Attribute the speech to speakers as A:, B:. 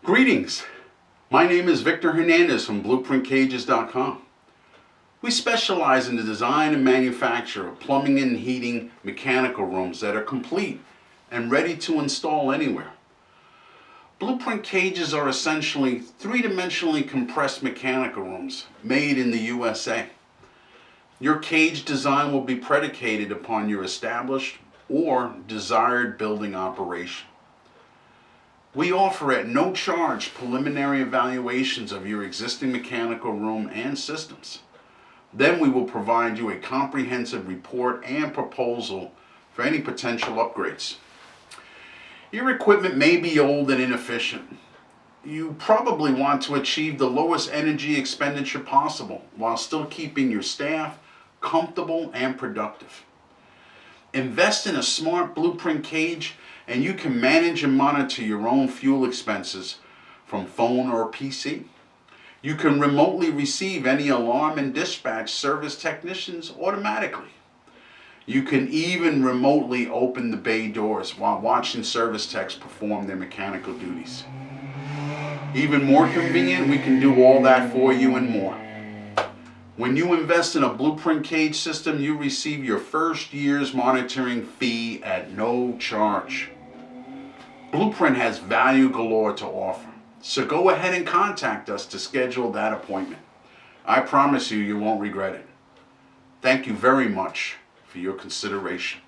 A: Greetings. My name is Victor Hernandez from BlueprintCages.com. We specialize in the design and manufacture of plumbing and heating mechanical rooms that are complete and ready to install anywhere. Blueprint cages are essentially three-dimensionally compressed mechanical rooms made in the USA. Your cage design will be predicated upon your established or desired building operation. We offer at no charge preliminary evaluations of your existing mechanical room and systems. Then we will provide you a comprehensive report and proposal for any potential upgrades. Your equipment may be old and inefficient. You probably want to achieve the lowest energy expenditure possible while still keeping your staff comfortable and productive. Invest in a smart Blueprint cage and you can manage and monitor your own fuel expenses from phone or PC. You can remotely receive any alarm and dispatch service technicians automatically. You can even remotely open the bay doors while watching service techs perform their mechanical duties. Even more convenient, we can do all that for you and more. When you invest in a Blueprint cage system, you receive your first year's monitoring fee at no charge. Blueprint has value galore to offer, so go ahead and contact us to schedule that appointment. I promise you, you won't regret it. Thank you very much for your consideration.